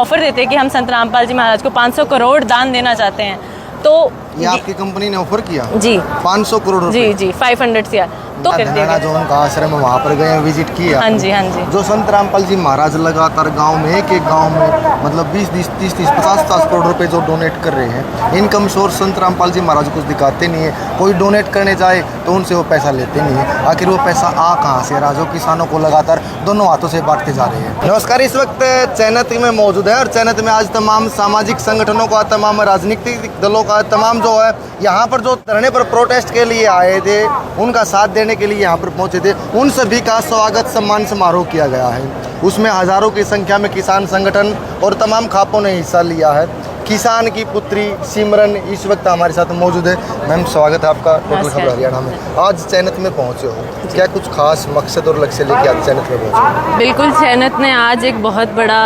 Offer देते हैं कि हम संत रामपाल जी महाराज को 500 करोड़ दान देना चाहते हैं। तो ये आपकी कंपनी ने ऑफर किया जी 500 करोड़ रुपए। जी 500 CR तो कर दिया। जो उनका आश्रम है वहाँ पर गए, विजिट किया। हाँ जी हाँ जी। जो संत रामपाल जी महाराज लगातार गांव में एक गांव में मतलब 20-20, 30-30, 50-50 करोड़ रुपए जो डोनेट कर रहे हैं, इनकम सोर्स संत रामपाल जी महाराज कुछ दिखाते नहीं है। कोई डोनेट करने जाए तो उनसे वो पैसा लेते नहीं है। आखिर वो पैसा आ कहाँ से रहा, जो किसानों को लगातार दोनों हाथों से बांटते जा रहे हैं। नमस्कार, इस वक्त चैनत में मौजूद है और चैनत में आज तमाम सामाजिक संगठनों का, तमाम राजनीतिक दलों का, तमाम जो है यहाँ पर जो धरने पर प्रोटेस्ट के लिए आए थे, उनका साथ देने के लिए यहाँ पर पहुँचे थे, उन सभी का स्वागत सम्मान समारोह किया गया है। उसमें हजारों की संख्या में किसान संगठन और तमाम खापों ने हिस्सा लिया है। किसान की पुत्री सिमरन इस वक्त हमारे साथ मौजूद है। मैम, स्वागत है आपका टोटल खबर हरियाणा में। आज चैनत में पहुँचे हो, क्या कुछ खास मकसद और लक्ष्य लेके आज चैनत में पहुँचे? बिल्कुल, चैनत ने आज एक बहुत बड़ा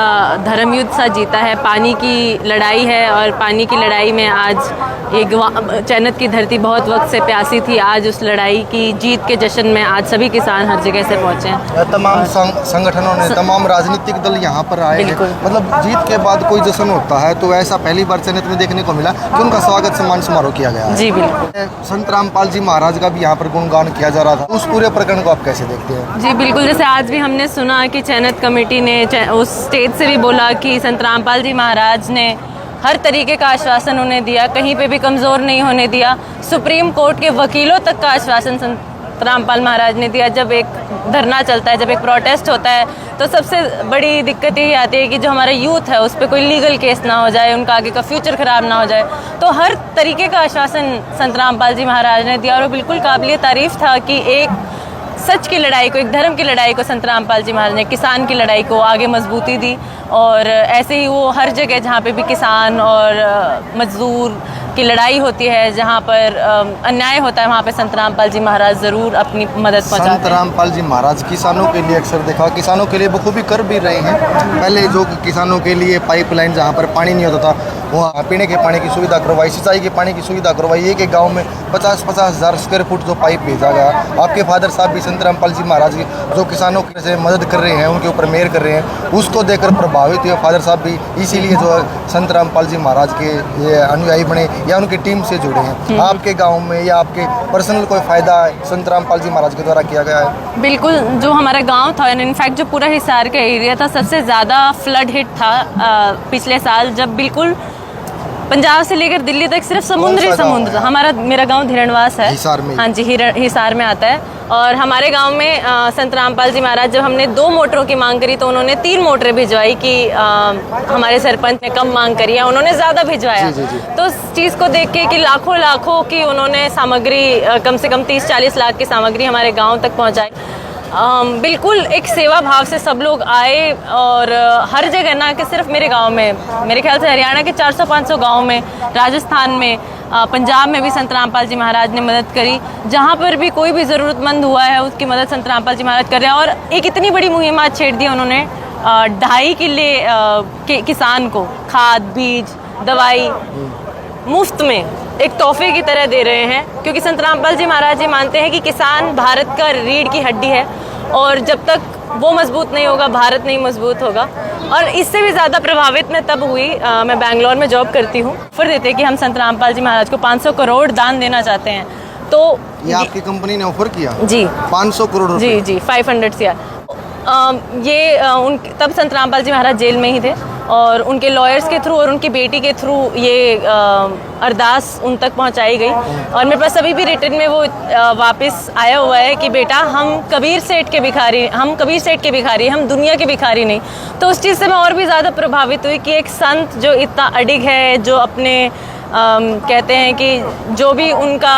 धर्म युद्ध सा जीता है। पानी की लड़ाई है और पानी की लड़ाई में आज एक चैनत की धरती बहुत वक्त से प्यासी थी। आज उस लड़ाई की जीत के जश्न में आज सभी किसान हर जगह से पहुँचे हैं। तमाम संगठनों ने, तमाम राजनीतिक दल यहाँ पर आए हैं। मतलब जीत के बाद कोई जश्न होता है तो ऐसा पहली बार चैनत में देखने को मिला कि उनका स्वागत सम्मान समारोह किया गया है। जी बिल्कुल। संत रामपाल जी महाराज का भी यहाँ पर गुणगान किया जा रहा था। उस पूरे प्रकरण को आप कैसे देखते हैं? जी बिल्कुल, जैसे आज भी हमने सुना कि चैनत कमेटी ने उस स्टेज से भी बोला कि संत रामपाल जी महाराज ने हर तरीके का आश्वासन उन्हें दिया, कहीं पे भी कमज़ोर नहीं होने दिया। सुप्रीम कोर्ट के वकीलों तक का आश्वासन संत रामपाल महाराज ने दिया। जब एक धरना चलता है, जब एक प्रोटेस्ट होता है, तो सबसे बड़ी दिक्कत यही आती है कि जो हमारा यूथ है उस पर कोई लीगल केस ना हो जाए, उनका आगे का फ्यूचर ख़राब ना हो जाए। तो हर तरीके का आश्वासन संत रामपाल जी महाराज ने दिया और बिल्कुल काबिल तारीफ़ था कि एक सच की लड़ाई को, एक धर्म की लड़ाई को संत रामपाल जी महाराज ने, किसान की लड़ाई को आगे मजबूती दी। और ऐसे ही वो हर जगह जहाँ पे भी किसान और मजदूर की लड़ाई होती है, जहाँ पर अन्याय होता है, वहाँ पे संत रामपाल जी महाराज ज़रूर अपनी मदद पहुँचाते हैं। संत रामपाल जी महाराज किसानों के लिए अक्सर देखा, किसानों के लिए बखूबी कर भी रहे हैं। पहले जो किसानों के लिए पाइपलाइन, जहाँ पर पानी नहीं होता था, वहाँ पीने के पानी की सुविधा करवाई, सिंचाई के पानी की सुविधा करवाई। एक गाँव में 50-50 हज़ार स्क्वायर फुट जो पाइप भेजा गया। आपके फादर साहब भी संत रामपाल जी महाराज की जो किसानों की से मदद कर रहे हैं, उनके ऊपर मेहर कर रहे हैं, उसको देखकर प्रभावित हुए फादर साहब भी। इसीलिए जो है संत रामपाल जी महाराज के ये अनुयायी बने या उनकी टीम से जुड़े हैं। आपके गाँव में या आपके पर्सनल कोई फ़ायदा संत रामपाल जी महाराज के द्वारा किया गया है? बिल्कुल, जो हमारा गांव था, इनफैक्ट जो पूरा हिसार का एरिया था, सबसे ज़्यादा फ्लड हिट था पिछले साल, जब बिल्कुल पंजाब से लेकर दिल्ली तक सिर्फ समुद्र था। मेरा गांव धीरणवास है, हिसार में। हाँ जी, हिसार में आता है। और हमारे गांव में संत रामपाल जी महाराज, जब हमने 2 मोटरों की मांग करी तो उन्होंने 3 मोटरें भिजवाई कि हमारे सरपंच ने कम मांग करी है, उन्होंने ज़्यादा भिजवाया। तो उस चीज़ को देख के कि लाखों की उन्होंने सामग्री, कम से कम 30-40 लाख की सामग्री हमारे गाँव तक पहुँचाई। बिल्कुल एक सेवा भाव से सब लोग आए और हर जगह, ना कि सिर्फ मेरे गांव में, मेरे ख्याल से हरियाणा के 400-500 गाँव में, राजस्थान में, पंजाब में भी संत रामपाल जी महाराज ने मदद करी। जहाँ पर भी कोई भी ज़रूरतमंद हुआ है उसकी मदद संत रामपाल जी महाराज कर रहे हैं। और एक इतनी बड़ी मुहिम आज छेड़ दी उन्होंने, 2.5 किले किसान को खाद, बीज, दवाई मुफ्त में एक तोहफे की तरह दे रहे हैं। क्योंकि संत रामपाल जी महाराज जी मानते हैं कि किसान भारत का रीढ़ की हड्डी है और जब तक वो मजबूत नहीं होगा, भारत नहीं मजबूत होगा। और इससे भी ज़्यादा प्रभावित मैं तब हुई, मैं बैंगलोर में जॉब करती हूँ। ऑफर देते कि हम संत रामपाल जी महाराज को 500 करोड़ दान देना चाहते हैं। तो ये आपकी कंपनी ने ऑफर किया? जी 500 करोड़ जी 500 CR। तब संत रामपाल जी महाराज जेल में ही थे और उनके लॉयर्स के थ्रू और उनकी बेटी के थ्रू ये अरदास उन तक पहुंचाई गई। और मेरे पास अभी भी रिटर्न में वो वापस आया हुआ है कि बेटा, हम कबीर सेठ के भिखारी, हम दुनिया के भिखारी नहीं। तो उस चीज़ से मैं और भी ज़्यादा प्रभावित हुई कि एक संत जो इतना अडिग है, जो अपने कहते हैं कि जो भी उनका,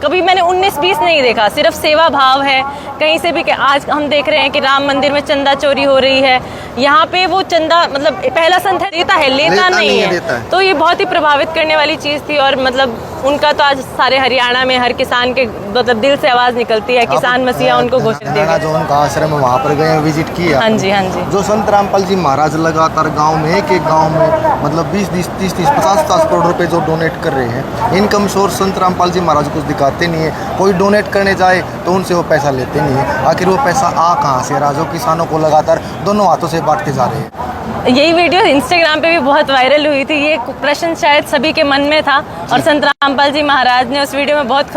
कभी मैंने 19-20 नहीं देखा, सिर्फ सेवा भाव है। कहीं से भी आज हम देख रहे हैं कि राम मंदिर में चंदा चोरी हो रही है, यहाँ पे वो चंदा, मतलब पहला संत है, देता है, लेता नहीं है। तो ये बहुत ही प्रभावित करने वाली चीज़ थी। और मतलब उनका तो आज सारे हरियाणा में हर किसान के मतलब दिल से आवाज़ निकलती है, किसान मसीहा उनको घोषित देगा। जो उनका आश्रम है वहाँ पर गए, विजिट किया। हाँ जी हाँ जी। जो संत रामपाल जी महाराज लगातार गाँव में एक गाँव में मतलब 20-20, 30-30, 50-50 करोड़ रुपए जो डोनेट कर रहे हैं, इनकम सोर्स संत रामपाल जी महाराज कुछ दिखाते नहीं है। कोई डोनेट करने जाए तो उनसे वो पैसा लेते नहीं है। आखिर वो पैसा आ कहाँ से रहा, जो किसानों को लगातार दोनों हाथों से बांटते जा रहे हैं। यही वीडियो इंस्टाग्राम पे भी बहुत वायरल हुई थी। ये प्रश्न शायद सभी के मन में था और संत रामपाल जी महाराज ने उस वीडियो में बहुत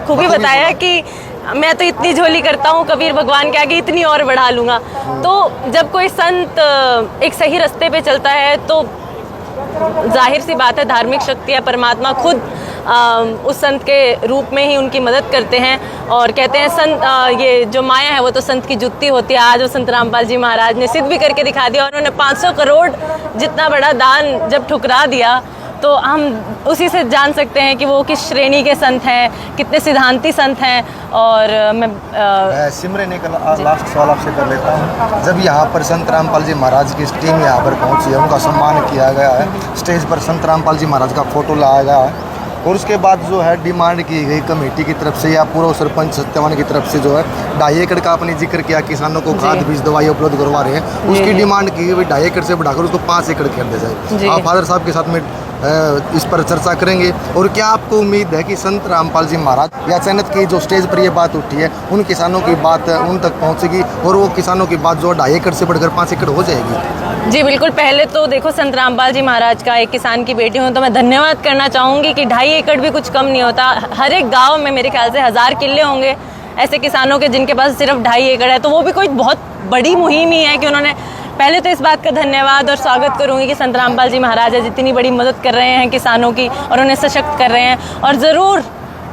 खूबी बताया कि मैं तो इतनी झोली करता हूँ, कबीर भगवान के आगे इतनी और बढ़ा लूँगा। तो जब कोई संत एक सही रास्ते पे चलता है तो जाहिर सी बात है धार्मिक शक्तियाँ परमात्मा खुद उस संत के रूप में ही उनकी मदद करते हैं। और कहते हैं संत ये जो माया है वो तो संत की जुत्ती होती है। आज वो संत रामपाल जी महाराज ने सिद्ध भी करके दिखा दिया। उन्होंने 500 करोड़ जितना बड़ा दान जब ठुकरा दिया तो हम उसी से जान सकते हैं कि वो किस श्रेणी के संत हैं, कितने सिद्धांती संत हैं। और मैं सिमरन एक लास्ट सवाल आपसे कर लेता हूँ। जब यहाँ पर संत रामपाल जी महाराज की टीम यहाँ पर पहुँची है, उनका सम्मान किया गया है, स्टेज पर संत रामपाल जी महाराज का फोटो लाया गया है और उसके बाद जो है डिमांड की गई कमेटी की तरफ से या पूर्व सरपंच सत्यवान की तरफ से जो है 2.5 एकड़ का आपने जिक्र किया, किसानों को खाद बीज दवाई उपलब्ध करवा रहे हैं, उसकी डिमांड की गई 2.5 एकड़ से बढ़ाकर उसको 5 एकड़ कर दिया जाए। आप फादर साहब के साथ में इस पर चर्चा करेंगे। और क्या आपको उम्मीद है कि संत रामपाल जी महाराज या चैनत की जो स्टेज पर ये बात उठी है उन किसानों की बात उन तक पहुंचेगी और वो किसानों की बात जो 2.5 एकड़ से बढ़कर 5 एकड़ हो जाएगी? जी बिल्कुल। पहले तो देखो संत रामपाल जी महाराज का एक किसान की बेटी हूँ तो मैं धन्यवाद करना चाहूँगी कि 2.5 एकड़ भी कुछ कम नहीं होता। हर एक गाँव में मेरे ख्याल से 1000 किले होंगे ऐसे किसानों के जिनके पास सिर्फ 2.5 एकड़ है। तो वो भी कोई बहुत बड़ी मुहिम ही है कि उन्होंने पहले तो इस बात का धन्यवाद और स्वागत करूंगी कि संत रामपाल जी महाराज जितनी बड़ी मदद कर रहे हैं किसानों की और उन्हें सशक्त कर रहे हैं। और ज़रूर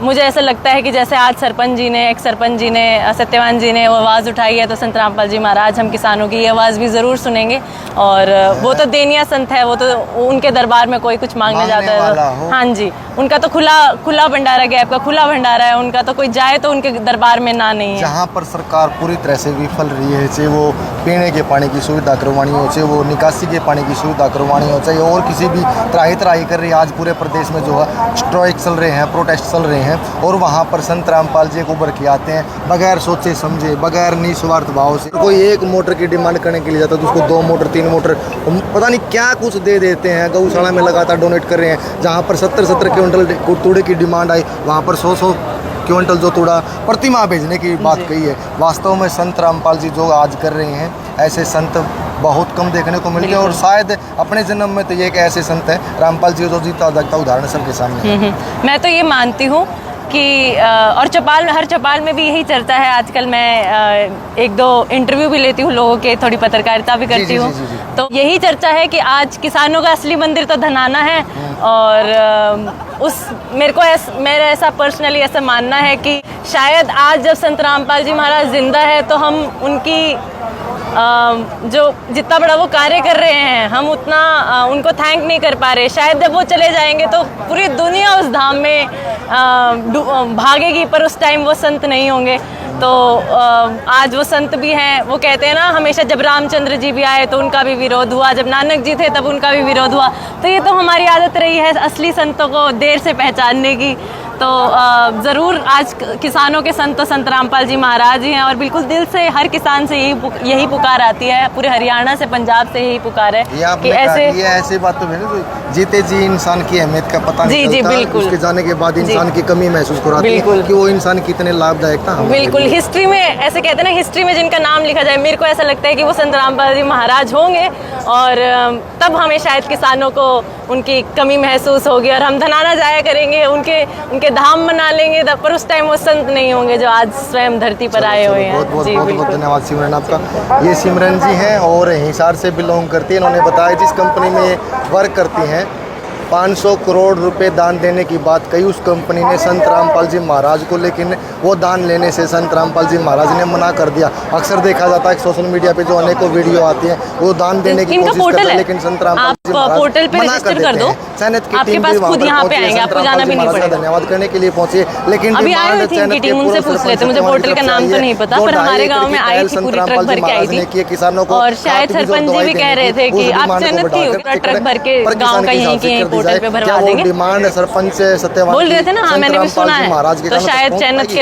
मुझे ऐसा लगता है कि जैसे आज सरपंच जी ने एक्स सरपंच जी ने सत्यवान जी ने वो आवाज़ उठाई है तो संत रामपाल जी महाराज हम किसानों की ये आवाज़ भी ज़रूर सुनेंगे। और वो तो देनिया संत है, वो तो उनके दरबार में कोई कुछ मांगने जाता है तो हाँ जी, उनका तो खुला भंडारा गैप का खुला भंडारा है उनका, तो कोई जाए तो उनके दरबार में ना नहीं है। जहाँ पर सरकार पूरी तरह से विफल रही है, चाहे वो पीने के पानी की सुविधा करवानी हो, चाहे वो निकासी के पानी की सुविधा करवानी हो, चाहे और किसी भी तराही कर रही है। आज पूरे प्रदेश में जो है स्ट्राइक चल रहे हैं, प्रोटेस्ट चल रहे हैं और वहाँ पर संत रामपाल जी उभर के आते हैं बगैर सोचे समझे, बगैर निस्वार्थ भाव से। कोई एक मोटर की डिमांड करने के लिए जाता है तो उसको 2 मोटर 3 मोटर पता नहीं क्या कुछ दे देते हैं। गौशाला में लगातार डोनेट कर रहे हैं। जहाँ पर 70 क्विंटल तूड़े की डिमांड आई वहाँ पर 100 क्विंटल जो तूड़ा प्रतिमा भेजने की बात कही है। वास्तव में संत रामपाल जी जो आज कर रहे हैं ऐसे संत बहुत कम देखने को मिल गए और शायद अपने जन्म में तो ये एक ऐसे संत हैं रामपाल जी जो जीता जागता उदाहरण सबके सामने। मैं तो ये मानती हूँ कि और हर चौपाल में भी यही चर्चा है आजकल। मैं 1-2 इंटरव्यू भी लेती हूँ लोगों के, थोड़ी पत्रकारिता भी करती हूँ, तो यही चर्चा है कि आज किसानों का असली मंदिर तो धनाना है। और मेरा ऐसा पर्सनली ऐसा मानना है कि शायद आज जब संत रामपाल जी महाराज जिंदा है तो हम उनकी जो जितना बड़ा वो कार्य कर रहे हैं हम उतना उनको थैंक नहीं कर पा रहे। शायद जब वो चले जाएंगे तो पूरी दुनिया उस धाम में भागेगी पर उस टाइम वो संत नहीं होंगे। तो आज वो संत भी हैं। वो कहते हैं ना हमेशा जब रामचंद्र जी भी आए तो उनका भी विरोध हुआ, जब नानक जी थे तब उनका भी विरोध हुआ। तो ये तो हमारी आदत रही है असली संतों को देर से पहचानने की। तो ज़रूर आज किसानों के संत तो संत रामपाल जी महाराज ही हैं और बिल्कुल दिल से हर किसान से यही पुकार आती है, पूरे हरियाणा से पंजाब से यही पुकार है कि ऐसे बात तो है जीते जी इंसान की अहमियत का पता नहीं चलता। बिल्कुल। उसके जाने के बाद इंसान की कमी महसूस कराती है कि वो इंसान कितने लाभदायक था। बिल्कुल। हिस्ट्री में ऐसे कहते हैं ना, हिस्ट्री में जिनका नाम लिखा जाए, मेरे को ऐसा लगता है कि वो संत रामपाल जी महाराज होंगे और तब हमें शायद किसानों को उनकी कमी महसूस होगी और हम धनाना जाया करेंगे, उनके धाम मना लेंगे, पर उस टाइम वो संत नहीं होंगे जो आज स्वयं धरती पर आए हुए हैं। बहुत धन्यवाद सिमरन आपका। ये सिमरन जी हैं और हिसार से बिलोंग करती हैं। इन्होंने बताया जिस कंपनी में ये वर्क करती हैं 500 करोड़ रुपए दान देने की बात कही उस कंपनी ने संत रामपाल जी महाराज को, लेकिन वो दान लेने से संत रामपाल जी महाराज ने मना कर दिया। अक्सर देखा जाता है सोशल मीडिया पे जो अनेकों वीडियो आती हैं वो दान देने की कोशिश करते हैं, लेकिन संत रामपाल जी महाराज पोर्टल पे रजिस्टर कर दो, चैनत की आपके टीम पास भी वहां खुद यहाँ पे आएंगे, आपको जाना भी नहीं पड़ेगा। धन्यवाद करने के लिए पहुंची, लेकिन अभी आई हुई थी इनकी टीम, उनसे पूछ लेते। मुझे पोर्टल का नाम तो नहीं पता पर हमारे गाँव में आई थी, पूरी ट्रक भर के आई थी। किसानों को और शायद सरपंच जी भी कह रहे थे कि आप चैनत की ट्रक भर के गाँव का यहीं के पोर्टल पे भरवा देंगे। डिमांड सरपंच सत्यवान बोल रहे थे ना, हाँ मैंने भी सुना है। तो शायद चैनत के